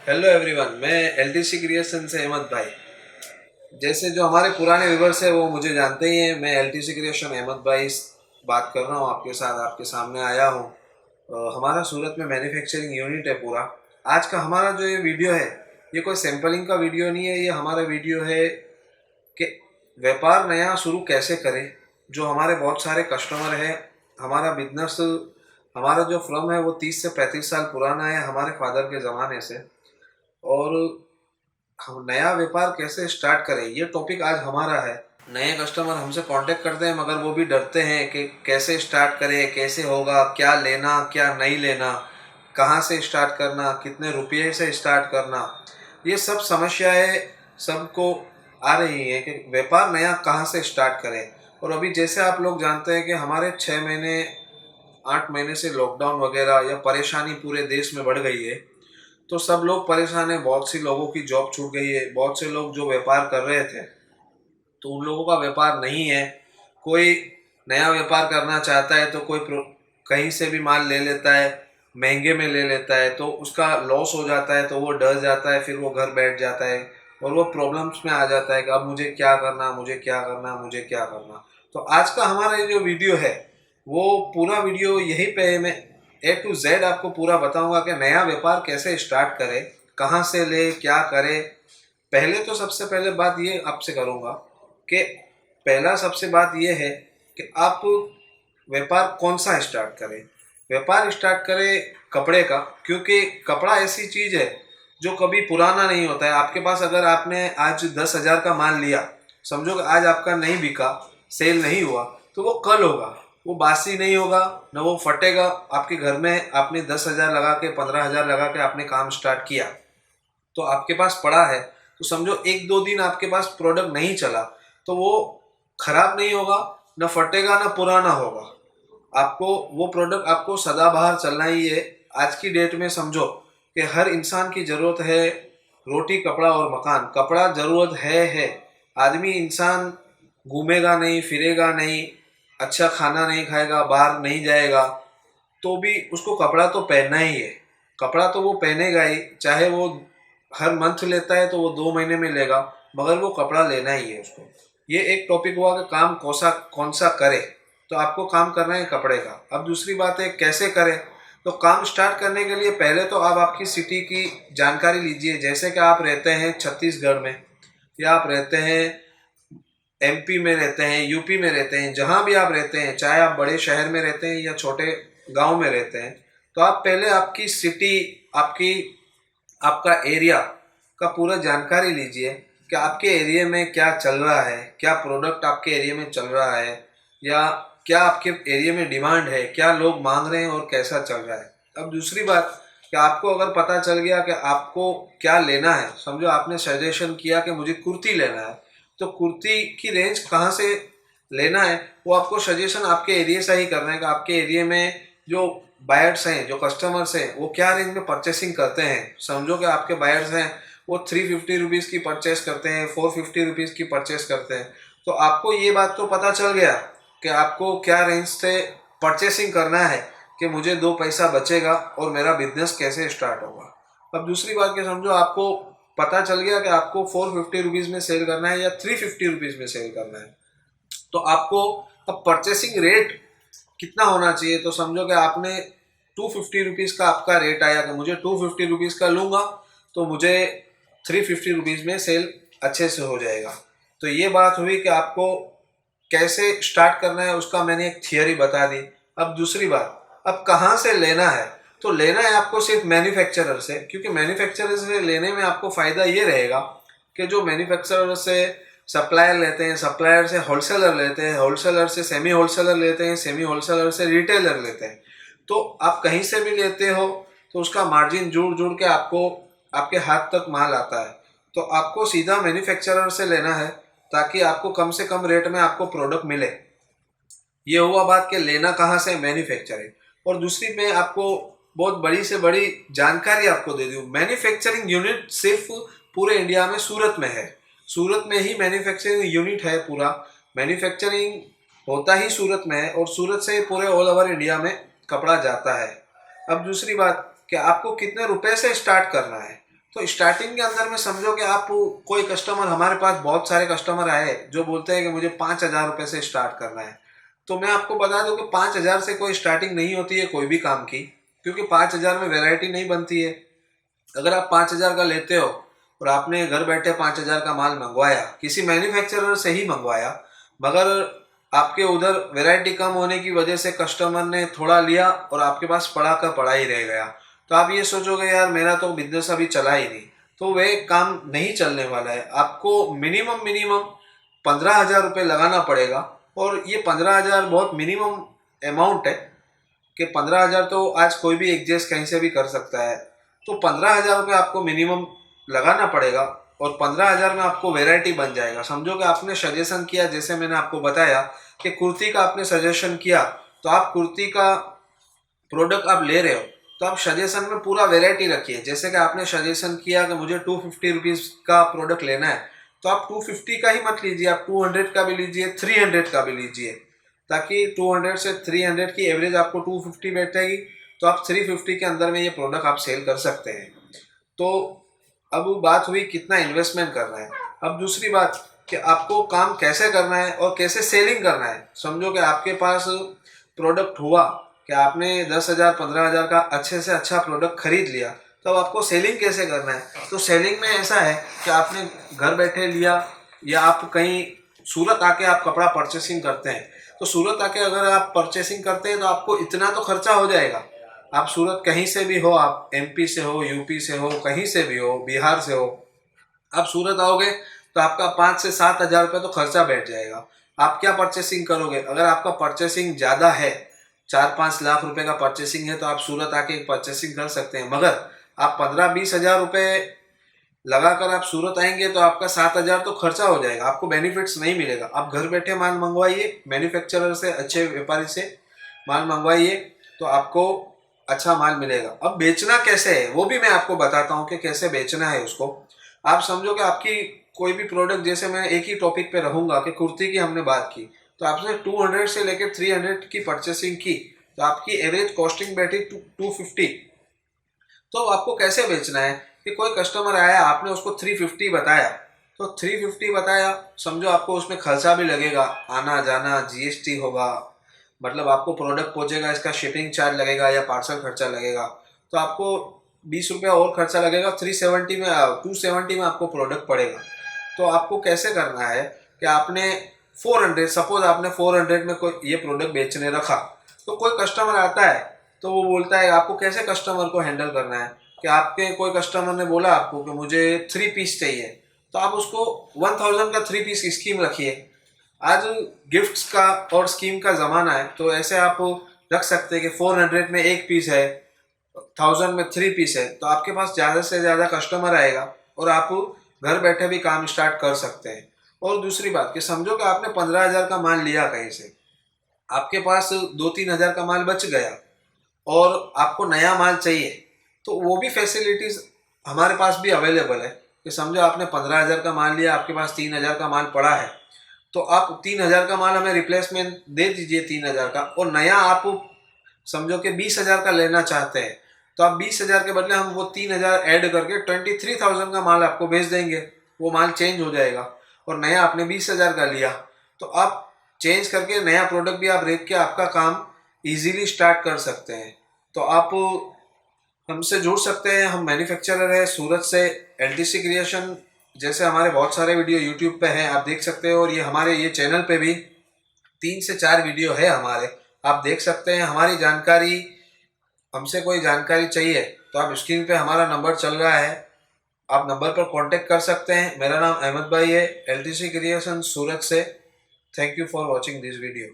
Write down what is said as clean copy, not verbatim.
Hello everyone, मैं LTC creation से अहमद भाई। जैसे जो हमारे पुराने व्यूवर्स है वो मुझे जानते ही हैं। मैं एलटीसी क्रिएशन अहमद भाई बात कर रहा हूँ, आपके साथ आपके सामने आया हूँ। हमारा सूरत में मैन्युफैक्चरिंग यूनिट है पूरा। आज का हमारा जो ये वीडियो है, ये कोई सैम्पलिंग का वीडियो नहीं है। ये हमारा वीडियो है कि व्यापार नया शुरू कैसे करें। जो हमारे बहुत सारे कस्टमर हैं, हमारा बिजनेस, हमारा जो फर्म है वो 30 से 35 साल पुराना है, हमारे फादर के ज़माने से। और हम नया व्यापार कैसे स्टार्ट करें, ये टॉपिक आज हमारा है। नए कस्टमर हमसे कांटेक्ट करते हैं मगर वो भी डरते हैं कि कैसे स्टार्ट करें, कैसे होगा, क्या लेना क्या नहीं लेना, कहाँ से स्टार्ट करना, कितने रुपये से स्टार्ट करना। ये सब समस्याएं सबको आ रही हैं कि व्यापार नया कहाँ से स्टार्ट करें। और अभी जैसे आप लोग जानते हैं कि हमारे 6 महीने 8 महीने से लॉकडाउन वगैरह या परेशानी पूरे देश में बढ़ गई है। तो सब लोग परेशान हैं, बहुत सी लोगों की जॉब छूट गई है, बहुत से लोग जो व्यापार कर रहे थे तो उन लोगों का व्यापार नहीं है। कोई नया व्यापार करना चाहता है तो कोई कहीं से भी माल ले लेता है, महंगे में ले लेता है, तो उसका लॉस हो जाता है, तो वो डर जाता है, फिर वो घर बैठ जाता है और वो प्रॉब्लम्स में आ जाता है कि अब मुझे क्या करना, मुझे क्या करना, मुझे क्या करना। तो आज का हमारा ये जो वीडियो है वो पूरा वीडियो यहीं पे मैं A to Z आपको पूरा बताऊंगा कि नया व्यापार कैसे स्टार्ट करें, कहाँ से ले, क्या करें। पहले तो सबसे पहले बात ये आपसे करूंगा कि पहला सबसे बात ये है कि आप व्यापार कौन सा स्टार्ट करें। व्यापार स्टार्ट करें कपड़े का, क्योंकि कपड़ा ऐसी चीज़ है जो कभी पुराना नहीं होता है। आपके पास अगर आपने आज 10,000 का माल लिया, समझो कि आज आपका नहीं बिका, सेल नहीं हुआ, तो वो कल होगा, वो बासी नहीं होगा, न वो फटेगा। आपके घर में आपने 10,000 लगा के 15,000 लगा के आपने काम स्टार्ट किया, तो आपके पास पड़ा है, तो समझो 1-2 दिन आपके पास प्रोडक्ट नहीं चला तो वो खराब नहीं होगा, न फटेगा, न पुराना होगा। आपको वो प्रोडक्ट आपको सदाबहार चलना ही है। आज की डेट में समझो कि हर इंसान की ज़रूरत है रोटी, कपड़ा और मकान। कपड़ा ज़रूरत है। आदमी इंसान घूमेगा नहीं, फिरेगा नहीं, अच्छा खाना नहीं खाएगा, बाहर नहीं जाएगा, तो भी उसको कपड़ा तो पहनना ही है। कपड़ा तो वो पहनेगा ही, चाहे वो हर मंथ लेता है तो वो 2 महीने में लेगा, मगर वो कपड़ा लेना ही है उसको। ये एक टॉपिक हुआ कि काम कौन सा करे। तो आपको काम करना है कपड़े का। अब दूसरी बात है कैसे करें। तो काम स्टार्ट करने के लिए पहले तो आप आपकी सिटी की जानकारी लीजिए। जैसे कि आप रहते हैं छत्तीसगढ़ में, या आप रहते हैं एमपी में, रहते हैं यूपी में, रहते हैं, जहाँ भी आप रहते हैं, चाहे आप बड़े शहर में रहते हैं या छोटे गांव में रहते हैं, तो आप पहले आपकी सिटी, आपकी आपका एरिया का पूरा जानकारी लीजिए कि आपके एरिया में क्या चल रहा है, क्या प्रोडक्ट आपके एरिया में चल रहा है, या क्या आपके एरिया में डिमांड है, क्या लोग मांग रहे हैं और कैसा चल रहा है। अब दूसरी बात कि आपको अगर पता चल गया कि आपको क्या लेना है, समझो आपने सजेशन किया कि मुझे कुर्ती लेना है, तो कुर्ती की रेंज कहाँ से लेना है वो आपको सजेशन आपके एरिया से ही करना है कि आपके एरिया में जो बायर्स हैं, जो कस्टमर्स हैं, वो क्या रेंज में परचेसिंग करते हैं। समझो कि आपके बायर्स हैं वो 350 रुपीज़ की परचेस करते हैं, 450 रुपीज़ की परचेस करते हैं, तो आपको ये बात तो पता चल गया कि आपको क्या रेंज से परचेसिंग करना है कि मुझे 2 पैसा बचेगा और मेरा बिजनेस कैसे स्टार्ट होगा। अब दूसरी बात क्या, समझो आपको पता चल गया कि आपको 450 रुपीज़ में सेल करना है या 350 रुपीज़ में सेल करना है, तो आपको अब परचेसिंग रेट कितना होना चाहिए। तो समझो कि आपने 250 रुपीज़ का आपका रेट आया कि मुझे 250 रुपीज़ का लूँगा तो मुझे 350 रुपीज़ में सेल अच्छे से हो जाएगा। तो ये बात हुई कि आपको कैसे स्टार्ट करना है, उसका मैंने एक थियरी बता दी। अब दूसरी बात, अब कहाँ से लेना है। तो लेना है आपको सिर्फ मैन्युफैक्चरर से, क्योंकि मैन्युफैक्चरर से लेने में आपको फ़ायदा ये रहेगा कि जो मैन्युफैक्चरर से सप्लायर लेते हैं, सप्लायर से होलसेलर लेते हैं, होलसेलर से सेमी होलसेलर लेते हैं, सेमी होलसेलर से रिटेलर लेते हैं, तो आप कहीं से भी लेते हो तो उसका मार्जिन जुड़ जुड़ के आपको आपके हाथ तक माल आता है। तो आपको सीधा मैन्युफैक्चरर से लेना है ताकि आपको कम से कम रेट में आपको प्रोडक्ट मिले। ये हुआ बात कि लेना कहाँ से, मैन्युफैक्चरिंग। और दूसरी मैं आपको बहुत बड़ी से बड़ी जानकारी आपको दे दूँ, मैन्युफैक्चरिंग यूनिट सिर्फ पूरे इंडिया में सूरत में है। सूरत में ही मैन्युफैक्चरिंग यूनिट है पूरा। मैन्युफैक्चरिंग होता ही सूरत में है और सूरत से पूरे ऑल ओवर इंडिया में कपड़ा जाता है। अब दूसरी बात कि आपको कितने रुपए से स्टार्ट करना है। तो स्टार्टिंग के अंदर में समझो कि आप कोई कस्टमर, हमारे पास बहुत सारे कस्टमर आए जो बोलते हैं कि मुझे 5,000 रुपये से स्टार्ट करना है। तो मैं आपको बता दूं कि 5,000 से कोई स्टार्टिंग नहीं होती है कोई भी काम की, क्योंकि 5,000 में वैरायटी नहीं बनती है। अगर आप 5,000 का लेते हो और आपने घर बैठे 5,000 का माल मंगवाया, किसी मैन्युफैक्चरर से ही मंगवाया, मगर आपके उधर वैरायटी कम होने की वजह से कस्टमर ने थोड़ा लिया और आपके पास पड़ा का पड़ा ही रह गया, तो आप ये सोचोगे यार मेरा तो बिजनेस अभी चला ही नहीं, तो वह काम नहीं चलने वाला है। आपको मिनिमम मिनिमम 15,000 रुपये लगाना पड़ेगा। और ये 15,000 बहुत मिनिमम अमाउंट है कि 15,000 तो आज कोई भी एडजस्ट कहीं से भी कर सकता है। तो 15,000 रुपये आपको मिनिमम लगाना पड़ेगा और 15,000 में आपको वैरायटी बन जाएगा। समझो कि आपने सजेशन किया, जैसे मैंने आपको बताया कि कुर्ती का आपने सजेशन किया, तो आप कुर्ती का प्रोडक्ट आप ले रहे हो तो आप सजेशन में पूरा वैरायटी रखिए। जैसे कि आपने सजेशन किया कि मुझे 250 रुपीज़ का प्रोडक्ट लेना है, तो आप 250 का ही मत लीजिए, आप 200 का भी लीजिए, 300 का भी लीजिए, ताकि 200 से 300 की एवरेज आपको 250 बैठेगी, तो आप 350 के अंदर में ये प्रोडक्ट आप सेल कर सकते हैं। तो अब बात हुई कितना इन्वेस्टमेंट करना है। अब दूसरी बात कि आपको काम कैसे करना है और कैसे सेलिंग करना है। समझो कि आपके पास प्रोडक्ट हुआ कि आपने 10,000 15,000 का अच्छे से अच्छा प्रोडक्ट खरीद लिया, तो अब आपको सेलिंग कैसे करना है। तो सेलिंग में ऐसा है कि आपने घर बैठे लिया या आप कहीं सूरत आके आप कपड़ा परचेसिंग करते हैं, तो सूरत आके अगर आप परचेसिंग करते हैं तो आपको इतना तो खर्चा हो जाएगा। आप सूरत कहीं से भी हो, आप एमपी से हो, यूपी से हो, कहीं से भी हो, बिहार से हो, आप सूरत आओगे तो आपका 5 से 7 हज़ार रुपये तो खर्चा बैठ जाएगा। आप क्या परचेसिंग करोगे। अगर आपका परचेसिंग ज़्यादा है, 4-5 लाख रुपए का परचेसिंग है, तो आप सूरत आके परचेसिंग कर सकते हैं। मगर आप 15-20 हज़ार रुपये लगाकर आप सूरत आएंगे तो आपका 7,000 तो खर्चा हो जाएगा, आपको बेनिफिट्स नहीं मिलेगा। आप घर बैठे माल मंगवाइए, मैन्युफैक्चरर से, अच्छे व्यापारी से माल मंगवाइए, तो आपको अच्छा माल मिलेगा। अब बेचना कैसे है वो भी मैं आपको बताता हूँ कि कैसे बेचना है उसको। आप समझो कि आपकी कोई भी प्रोडक्ट, जैसे मैं एक ही टॉपिक पे रहूँगा कि कुर्ती की हमने बात की, तो आपने 200 से लेकर 300 की परचेसिंग की, तो आपकी एवरेज कॉस्टिंग बैठी 250। तो आपको कैसे बेचना है कि कोई कस्टमर आया, आपने उसको 350 बताया, तो 350 बताया, समझो आपको उसमें खर्चा भी लगेगा, आना जाना, जीएसटी होगा, मतलब आपको प्रोडक्ट पहुंचेगा, इसका शिपिंग चार्ज लगेगा या पार्सल खर्चा लगेगा, तो आपको 20 रुपया और खर्चा लगेगा। 370 में 270 में आपको प्रोडक्ट पड़ेगा। तो आपको कैसे करना है कि आपने 400, सपोज आपने 400 में कोई ये प्रोडक्ट बेचने रखा, तो कोई कस्टमर आता है तो वो बोलता है, आपको कैसे कस्टमर को हैंडल करना है कि आपके कोई कस्टमर ने बोला आपको कि मुझे 3 पीस चाहिए, तो आप उसको 1000 का 3 पीस की स्कीम रखिए। आज गिफ्ट्स का और स्कीम का ज़माना है, तो ऐसे आप रख सकते हैं कि 400 में 1 पीस है, 1000 में 3 पीस है, तो आपके पास ज़्यादा से ज़्यादा कस्टमर आएगा और आप घर बैठे भी काम स्टार्ट कर सकते हैं। और दूसरी बात कि समझो कि आपने 15,000 का माल लिया कहीं से, आपके पास 2-3 हज़ार का माल बच गया और आपको नया माल चाहिए, तो वो भी फैसिलिटीज़ हमारे पास भी अवेलेबल है कि समझो आपने 15,000 का माल लिया, आपके पास 3,000 का माल पड़ा है, तो आप 3,000 का माल हमें रिप्लेसमेंट दे दीजिए 3,000 का, और नया आप समझो कि 20,000 का लेना चाहते हैं, तो आप 20,000 के बदले हम वो 3,000 ऐड करके 23,000 का माल आपको भेज देंगे। वो माल चेंज हो जाएगा और नया आपने 20,000 का लिया, तो आप चेंज करके नया प्रोडक्ट भी आप रेख के आपका काम इजीली स्टार्ट कर सकते हैं। तो आप हमसे जुड़ सकते हैं, हम मैन्युफैक्चरर है सूरत से, एलटीसी क्रिएशन। जैसे हमारे बहुत सारे वीडियो यूट्यूब पे हैं, आप देख सकते हो, और ये हमारे ये चैनल पे भी 3 से 4 वीडियो है हमारे, आप देख सकते हैं। हमारी जानकारी, हमसे कोई जानकारी चाहिए तो आप स्क्रीन पे हमारा नंबर चल रहा है, आप नंबर पर कांटेक्ट कर सकते हैं। मेरा नाम अहमद भाई है, एलटीसी क्रिएशन सूरत से। Thank you for watching this video.